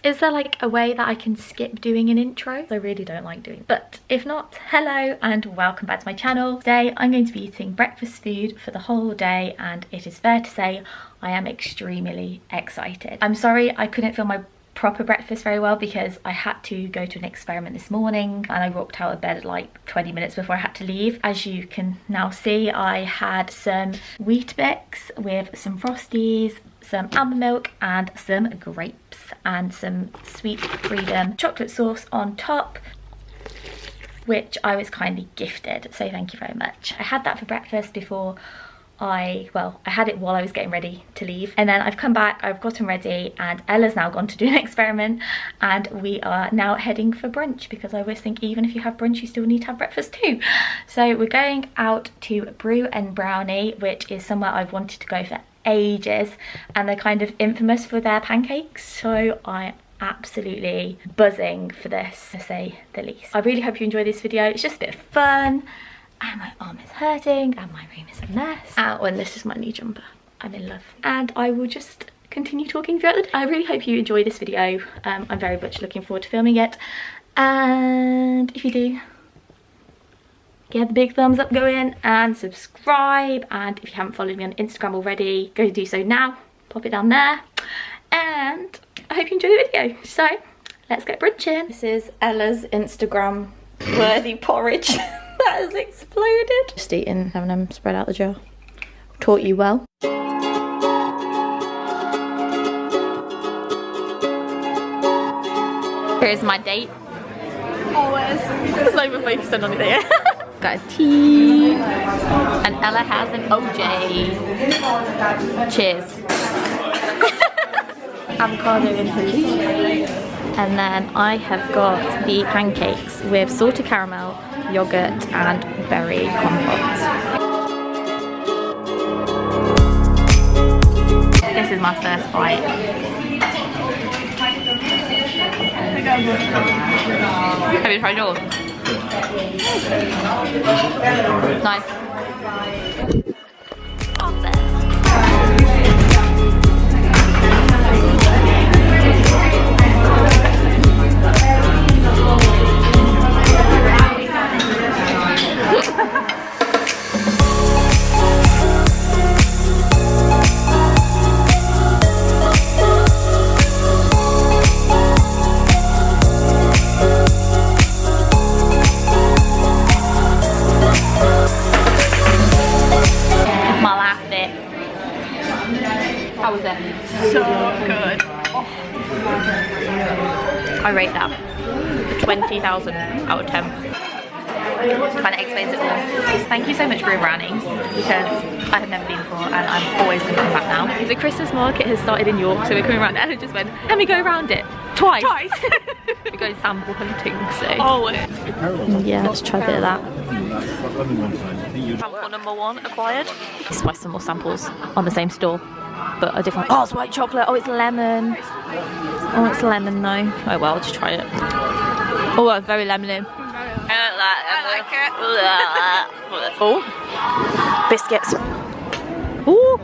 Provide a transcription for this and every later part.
Is there like a way that I can skip doing an intro? I really don't like doing it. But if not, hello and welcome back to my channel. Today I'm going to be eating breakfast food for the whole day, and it is fair to say I am extremely excited. I'm sorry I couldn't film my proper breakfast very well because I had to go to an experiment this morning and I walked out of bed at like 20 minutes before I had to leave. As you can now see, I had some Weet-Bix with some Frosties, some almond milk and some grapes and some Sweet Freedom chocolate sauce on top, which I was kindly gifted, so thank you very much. I had that for breakfast before I had it while I was getting ready to leave, and then I've come back, I've gotten ready, and Ella's now gone to do an experiment, and we are now heading for brunch because I always think even if you have brunch you still need to have breakfast too. So we're going out to Brew and Brownie, which is somewhere I've wanted to go for ages, and they're kind of infamous for their pancakes, so I'm absolutely buzzing for this, to say the least. I really hope you enjoy this video. It's just a bit of fun. And my arm is hurting and my room is a mess. And this is my new jumper. I'm in love. And I will just continue talking throughout the day. I really hope you enjoy this video. I'm very much looking forward to filming it. And if you do, get the big thumbs up going and subscribe. And if you haven't followed me on Instagram already, go do so now. Pop it down there. And I hope you enjoy the video. So let's get brunching. This is Ella's Instagram worthy porridge. That has exploded. Just eating, having them spread out the jar. Taught you well. Here's my date. Always. It's not even focusing on it there. Got a tea. And Ella has an OJ. Cheers. Avocado and honey. And then I have got the pancakes with salted caramel, yogurt and berry compote. This is my first bite. Have you tried yours? Nice. How was it? So good. Oh. I rate that 20,000 out of 10. Kind of explains it all. Thank you so much, Brew Brownie, because I have never been before and I'm always going to come back now. The Christmas market has started in York, so we're coming around, and it just went, can we go around it? Twice. We go sample hunting, so. Always. Yeah, let's try a bit of that. Sample number 1 acquired. Let's buy some more samples on the same store, but a different. Oh, it's white chocolate. Oh, it's lemon. Oh, it's lemon though. Oh well, I'll just try it. Oh, it's very lemony. I like it. Oh, biscuits. Oh,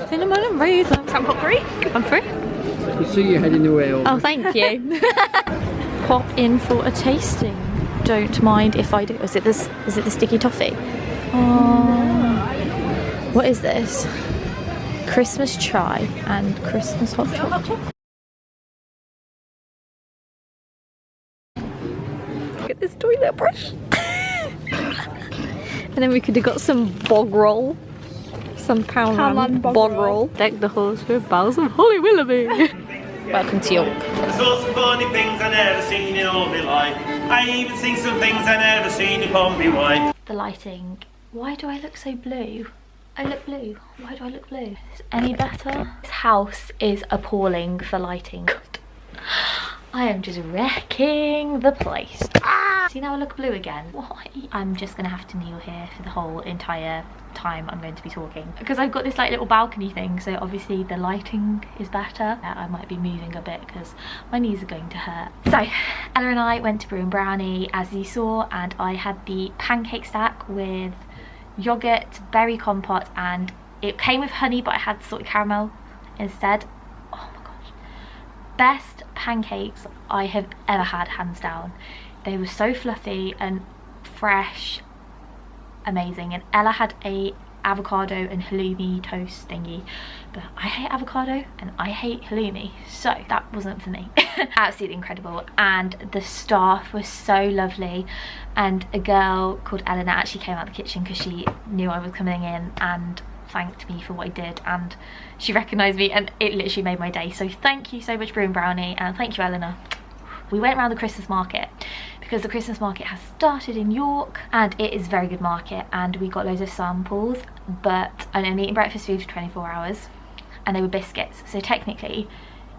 cinnamon and raisin. Sample 3. I'm free. I see you heading away. Oh, thank you. Pop in for a tasting. Don't mind if I do. Is it the sticky toffee? Oh, what is this? Christmas chai and Christmas hot chocolate. Look at this toilet brush. And then we could have got some bog roll. Some Poundland bog roll. Deck the halls with boughs of holly willoughby. Welcome to York. I saw some funny things I never seen in all my life. I even seen some things I never seen upon me wife. The lighting. Why do I look so blue? I look blue. Why do I look blue? Is it any better? This house is appalling for lighting. God. I am just wrecking the place. Ah! See, now I look blue again. Why? I'm just gonna have to kneel here for the whole entire time I'm going to be talking, because I've got this like little balcony thing, so obviously the lighting is better. I might be moving a bit because my knees are going to hurt. So Ella and I went to Brew and Brownie, as you saw, and I had the pancake stack with yogurt, berry compote, and it came with honey, but I had salted caramel instead. Oh my gosh, best pancakes I have ever had, hands down. They were so fluffy and fresh, amazing. And Ella had a avocado and halloumi toast thingy, but I hate avocado and I hate halloumi, so that wasn't for me. Absolutely incredible. And the staff was so lovely, and a girl called Eleanor actually came out of the kitchen because she knew I was coming in and thanked me for what I did, and she recognised me, and it literally made my day. So thank you so much, Brew and Brownie, and thank you, Eleanor. We went around the Christmas market because the Christmas market has started in York, and it is a very good market, and we got loads of samples. But I'm only eating breakfast food for 24 hours, and they were biscuits. So technically,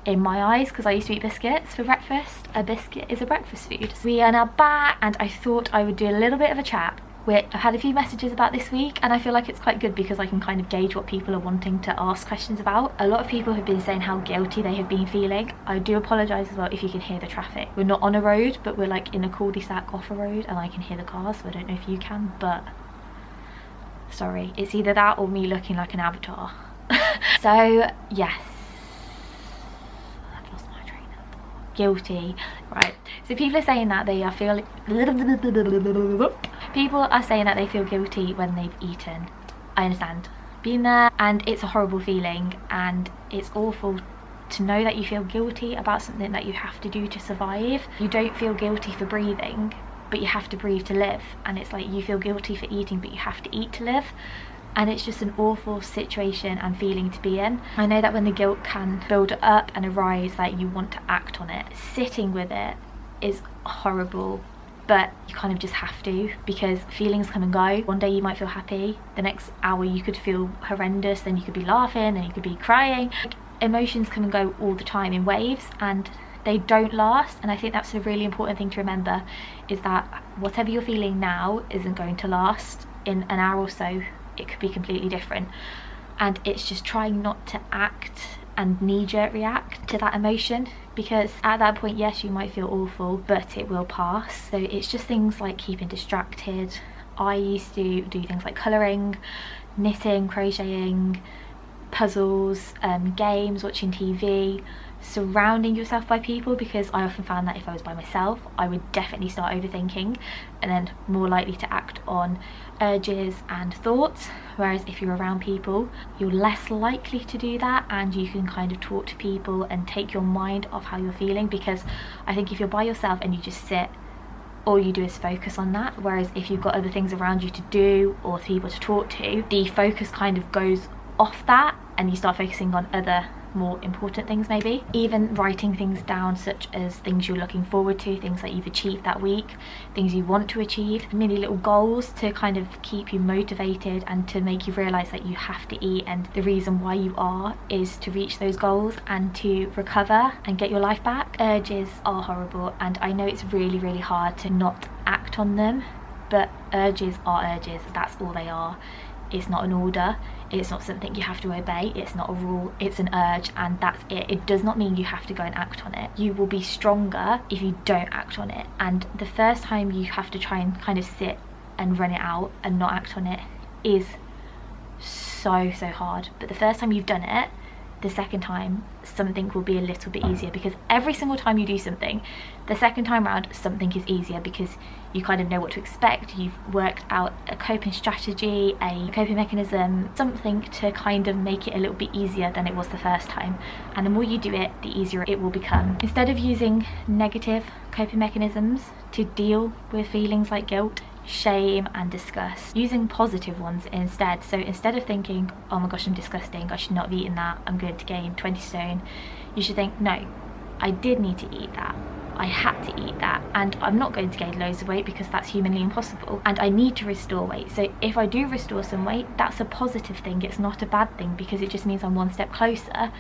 in my eyes, because I used to eat biscuits for breakfast, a biscuit is a breakfast food. We are now back, and I thought I would do a little bit of a chat, which I've had a few messages about this week, and I feel like it's quite good because I can kind of gauge what people are wanting to ask questions about. A lot of people have been saying how guilty they have been feeling. I do apologise as well if you can hear the traffic. We're not on a road, but we're like in a cul-de-sac off a road, and I can hear the cars, so I don't know if you can, but sorry. It's either that or me looking like an avatar. So yes, I've lost my train of thought. Guilty, right? So people are saying that they are feeling people are saying that they feel guilty when they've eaten. I understand, been there, and it's a horrible feeling, and it's awful to know that you feel guilty about something that you have to do to survive. You don't feel guilty for breathing, but you have to breathe to live, and it's like you feel guilty for eating, but you have to eat to live. And it's just an awful situation and feeling to be in. I know that when the guilt can build up and arise, that you want to act on it. Sitting with it is horrible, but you kind of just have to, because feelings come and go. One day you might feel happy, the next hour you could feel horrendous, then you could be laughing, then you could be crying. Like, emotions come and go all the time in waves, and they don't last. And I think that's a really important thing to remember, is that whatever you're feeling now isn't going to last. In an hour or so it could be completely different, and it's just trying not to act and knee-jerk react to that emotion, because at that point, yes, you might feel awful, but it will pass. So it's just things like keeping distracted. I used to do things like colouring, knitting, crocheting, puzzles, games, watching TV, surrounding yourself by people, because I often found that if I was by myself, I would definitely start overthinking and then more likely to act on urges and thoughts, whereas if you're around people, you're less likely to do that, and you can kind of talk to people and take your mind off how you're feeling. Because I think if you're by yourself and you just sit, all you do is focus on that, whereas if you've got other things around you to do or people to talk to, the focus kind of goes off that and you start focusing on other more important things. Maybe even writing things down, such as things you're looking forward to, things that you've achieved that week, things you want to achieve, mini little goals to kind of keep you motivated and to make you realize that you have to eat, and the reason why you are is to reach those goals and to recover and get your life back. Urges are horrible, and I know it's really, really hard to not act on them, but urges are urges. That's all they are. It's not an order, it's not something you have to obey, it's not a rule, it's an urge, and that's it. It does not mean you have to go and act on it. You will be stronger if you don't act on it, and the first time you have to try and kind of sit and run it out and not act on it is so hard. But the first time you've done it, the second time something will be a little bit easier, because every single time you do something, the second time around something is easier, because you kind of know what to expect. You've worked out a coping strategy, a coping mechanism, something to kind of make it a little bit easier than it was the first time, and the more you do it, the easier it will become. Instead of using negative coping mechanisms to deal with feelings like guilt, shame and disgust, using positive ones instead. So instead of thinking, oh my gosh, I'm disgusting, I should not have eaten that, I'm going to gain 20 stone, you should think, no, I did need to eat that, I had to eat that, and I'm not going to gain loads of weight because that's humanly impossible, and I need to restore weight. So if I do restore some weight, that's a positive thing, it's not a bad thing, because it just means I'm one step closer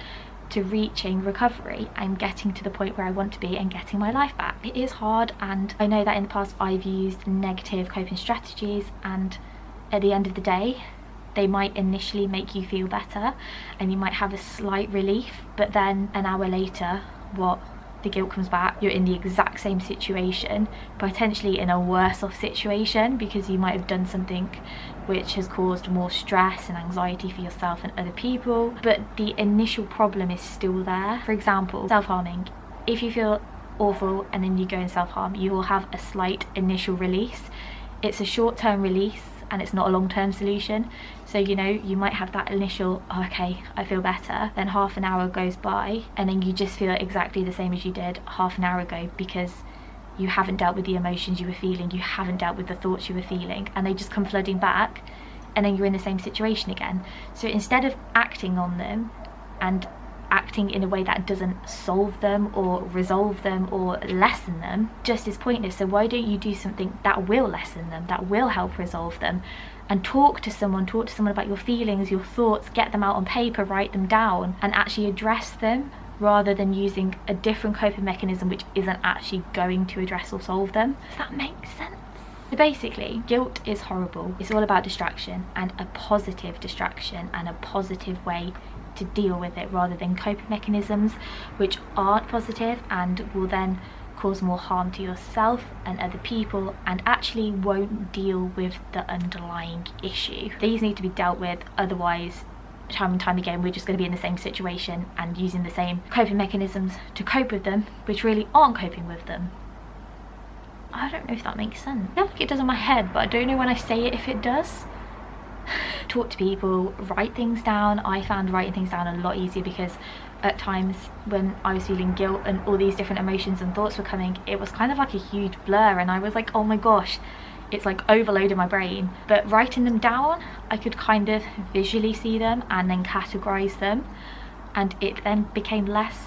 to reaching recovery and getting to the point where I want to be and getting my life back. It is hard, and I know that in the past I've used negative coping strategies, and at the end of the day they might initially make you feel better and you might have a slight relief, but then an hour later, the guilt comes back, you're in the exact same situation, potentially in a worse off situation, because you might have done something which has caused more stress and anxiety for yourself and other people, but the initial problem is still there. For example, self-harming. if you feel awful and then you go and self-harm, you will have a slight initial release. It's a short-term release and it's not a long-term solution. So, you know, you might have that initial, oh, okay, I feel better, then half an hour goes by and then you just feel exactly the same as you did half an hour ago, because you haven't dealt with the emotions you were feeling, you haven't dealt with the thoughts you were feeling, and they just come flooding back, and then you're in the same situation again. So instead of acting on them and acting in a way that doesn't solve them or resolve them or lessen them, just is pointless. So why don't you do something that will lessen them, that will help resolve them, and talk to someone about your feelings, your thoughts, get them out on paper, write them down, and actually address them, rather than using a different coping mechanism which isn't actually going to address or solve them. Does that make sense? So basically, guilt is horrible. It's all about distraction, and a positive distraction and a positive way to deal with it, rather than coping mechanisms which aren't positive and will then cause more harm to yourself and other people, and actually won't deal with the underlying issue. These need to be dealt with, otherwise time and time again we're just going to be in the same situation and using the same coping mechanisms to cope with them, which really aren't coping with them. I don't know if that makes sense. I feel like it does in my head, but I don't know when I say it if it does. Talk to people, write things down. I found writing things down a lot easier, because at times when I was feeling guilt and all these different emotions and thoughts were coming, it was kind of like a huge blur, and I was like, oh my gosh, it's like overloading my brain. But writing them down, I could kind of visually see them and then categorize them, and it then became less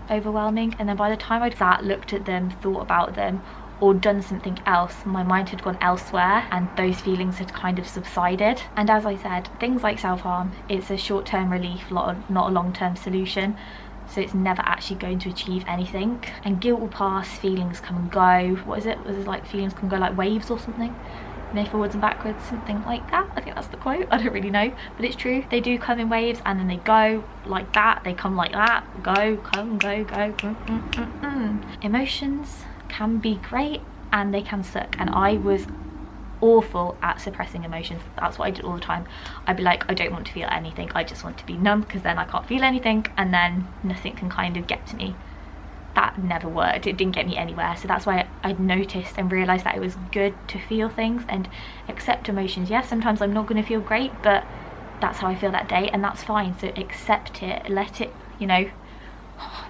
overwhelming. And then by the time I'd sat, looked at them, thought about them, or done something else, my mind had gone elsewhere and those feelings had kind of subsided. And as I said, things like self-harm, it's a short-term relief, not a long-term solution. So it's never actually going to achieve anything. And guilt will pass, feelings come and go. What is it? Was it like feelings can go like waves or something? You know, forwards and backwards, something like that. I think that's the quote. I don't really know, but it's true. They do come in waves and then they go like that. They come like that. Go, come, go, go. Emotions can be great and they can suck. And I was awful at suppressing emotions. That's what I did all the time. I'd be like, I don't want to feel anything, I just want to be numb, because then I can't feel anything and then nothing can kind of get to me. That never worked. It didn't get me anywhere. So that's why I'd noticed and realized that it was good to feel things and accept emotions. Yes, sometimes I'm not going to feel great, but that's how I feel that day, and that's fine. So accept it, let it, you know,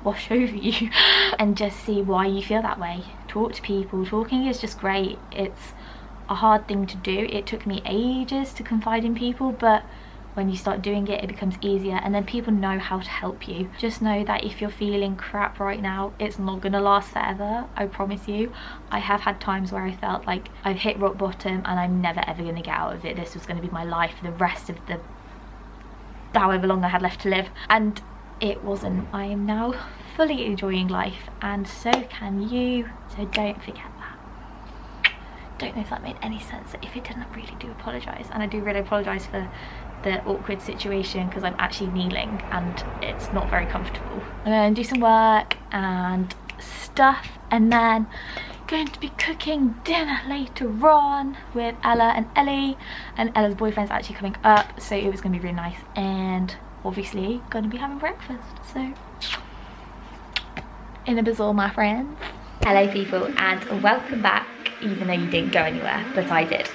wash over you and just see why you feel that way. Talk to people. Talking is just great. It's a hard thing to do. It took me ages to confide in people, but when you start doing it, it becomes easier, and then people know how to help you. Just know that if you're feeling crap right now, it's not gonna last forever, I promise you. I have had times where I felt like I've hit rock bottom and I'm never ever gonna get out of it. This was gonna be my life for the rest of the however long I had left to live, and it wasn't. I am now fully enjoying life, and so can you, so don't forget that. Don't know if that made any sense. If it didn't, I really do apologise, and I do really apologise for the awkward situation, because I'm actually kneeling and it's not very comfortable. I'm going to do some work and stuff, and then going to be cooking dinner later on with Ella and Ellie, and Ella's boyfriend's actually coming up, so it was going to be really nice, and obviously going to be having breakfast. So in a bazaar, my friends. Hello people, and welcome back, even though you didn't go anywhere, but I did.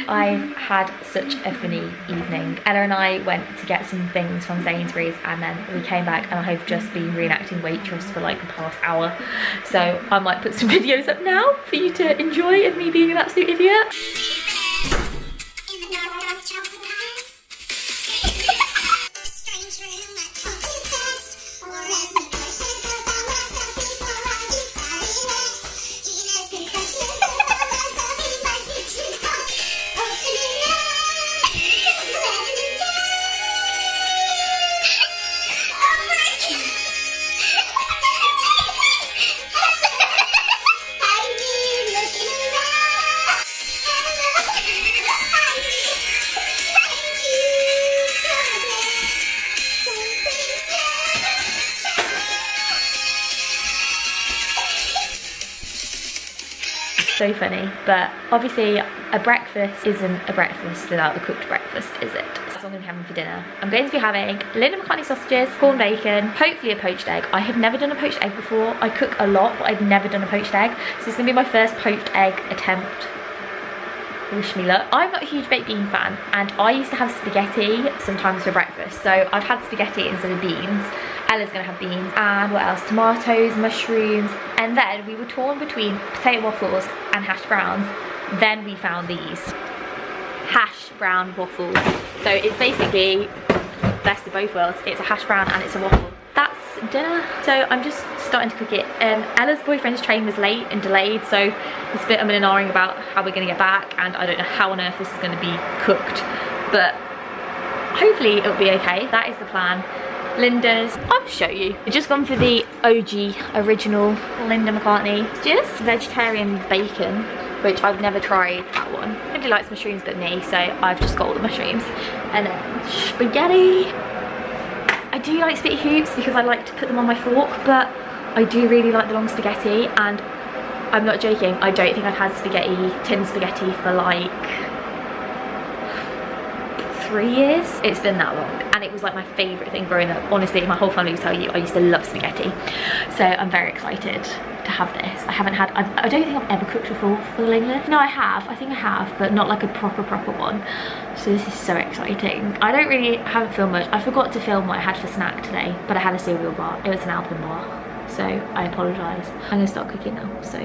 I've had such a funny evening. Ella and I went to get some things from Sainsbury's, and then we came back and I've just been reenacting waitress for like the past hour. So I might put some videos up now for you to enjoy of me being an absolute idiot. So funny, but obviously a breakfast isn't a breakfast without the cooked breakfast, is it? that's what I'm going to be having for dinner. I'm going to be having Linda McCartney sausages, corn bacon, hopefully a poached egg. I have never done a poached egg before. I cook a lot, but I've never done a poached egg. So it's going to be my first poached egg attempt. Wish me luck. I'm not a huge baked bean fan, and I used to have spaghetti sometimes for breakfast. So I've had spaghetti instead of beans. Ella's gonna have beans, and what else? Tomatoes, mushrooms, and then we were torn between potato waffles and hash browns. Then we found these hash brown waffles. So it's basically best of both worlds. It's a hash brown and it's a waffle. That's dinner. So I'm just starting to cook it. Ella's boyfriend's train was late and delayed, so it's a bit and ahhing about how we're gonna get back, and I don't know how on earth this is gonna be cooked, but hopefully it'll be okay. That is the plan. Linda's, I'll show you. I've just gone for the OG original Linda McCartney. Just vegetarian bacon, which I've never tried that one. Nobody likes mushrooms but me, so I've just got all the mushrooms. And then spaghetti. I do like spaghetti hoops because I like to put them on my fork, but I do really like the long spaghetti, and I'm not joking, I don't think I've had spaghetti, tin spaghetti for like 3 years. It's been that long, and it was like my favourite thing growing up. Honestly, my whole family will tell you I used to love spaghetti. So I'm very excited to have this. I haven't had, I don't think I've ever cooked a full England. No, I have, I think I have, but not like a proper one. So this is so exciting. I haven't filmed much. I forgot to film what I had for snack today, but I had a cereal bar. It was an almond bar, so I apologise. I'm gonna start cooking now, so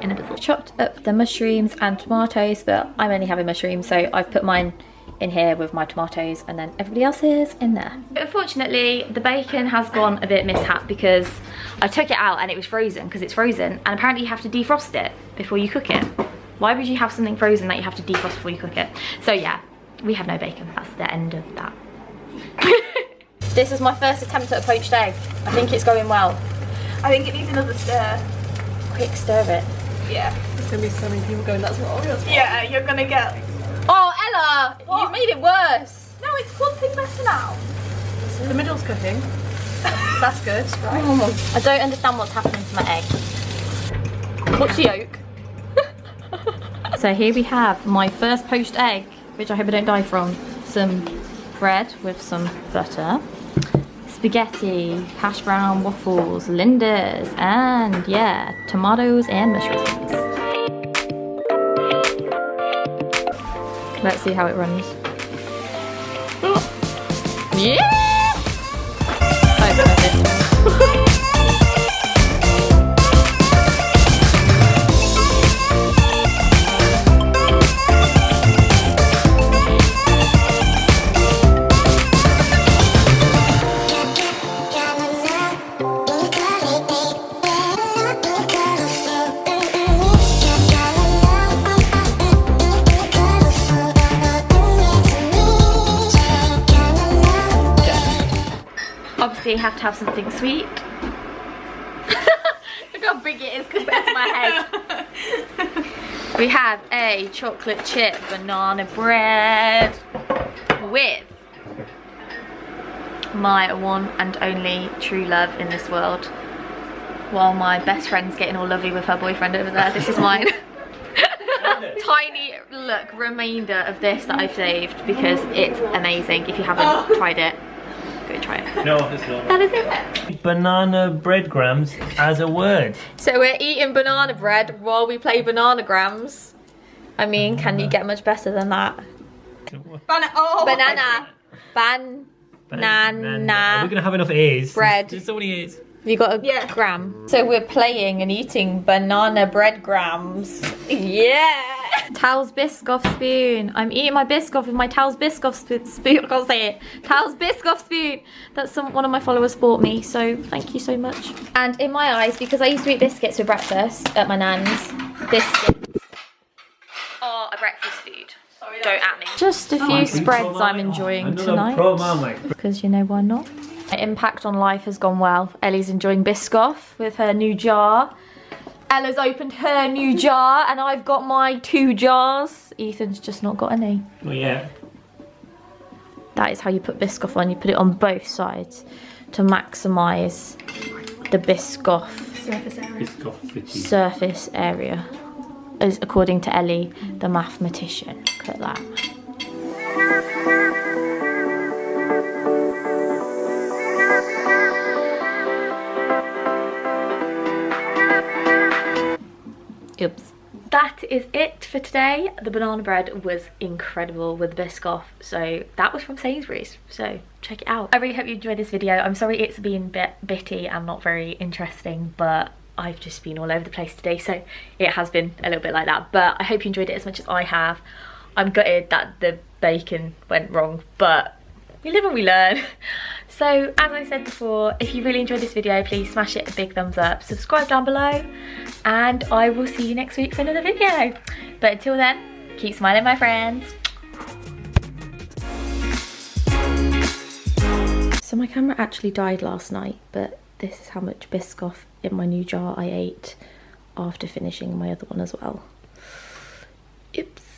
in a bit. Chopped up the mushrooms and tomatoes, but I'm only having mushrooms, so I've put mine in here with my tomatoes, and then everybody else is in there. Unfortunately, the bacon has gone a bit mishap because I took it out and it was frozen, because it's frozen, and apparently you have to defrost it before you cook it. Why would you have something frozen that you have to defrost before you cook it? So yeah, we have no bacon. That's the end of that. This is my first attempt at a poached egg. I think it's going well. I think it needs another stir. Quick stir it. Yeah. There's going to be so many people going, that's wrong. Yeah, you're gonna get... Oh, Ella! What? You've made it worse. No, it's one thing better now. The middle's cooking. That's good, right? Oh, I don't understand what's happening to my egg. What's the yolk? So here we have my first poached egg, which I hope I don't die from. Some bread with some butter, spaghetti, hash brown waffles, Linda's, and yeah, tomatoes and mushrooms. Let's see how it runs. Yeah! Oh, perfect. Obviously, you have to have something sweet. Look how big it is compared to my head. We have a chocolate chip banana bread with my one and only true love in this world. While my best friend's getting all lovely with her boyfriend over there, this is mine. Tiny, look, remainder of this that I've saved because it's amazing. If you haven't tried it, go try it. No, it's not. That is it. Banana breadgrams as a word. So we're eating banana bread while we play bananagrams. I mean, can you get much better than that? Banana. Banana. Are we gonna have enough A's? Bread. There's so many A's. Have you got a gram? So we're playing and eating banana breadgrams. Yeah. Tal's Biscoff spoon. I'm eating my Biscoff with my Tal's Biscoff spoon. I can't say it. Tal's Biscoff spoon. That's one of my followers bought me, so thank you so much. And in my eyes, because I used to eat biscuits for breakfast at my nan's, biscuits are a breakfast food. Don't at me. Just a few spreads I'm enjoying tonight. Because you know why not? My impact on life has gone well. Ellie's enjoying Biscoff with her new jar. Ella's opened her new jar and I've got my 2 jars. Ethan's just not got any. Well, yeah. That is how you put Biscoff on. You put it on both sides to maximise the Biscoff surface area. As according to Ellie, the mathematician. Look at that. is it for today. The banana bread was incredible with the Biscoff, so that was from Sainsbury's, so check it out. I really hope you enjoyed this video. I'm sorry it's been a bit bitty and not very interesting, but I've just been all over the place today, so it has been a little bit like that, but I hope you enjoyed it as much as I have. I'm gutted that the bacon went wrong, but we live and we learn. So as I said before, if you really enjoyed this video, please smash it a big thumbs up, subscribe down below, and I will see you next week for another video. But until then, keep smiling, my friends. So my camera actually died last night, but this is how much Biscoff in my new jar I ate after finishing my other one as well. Oops.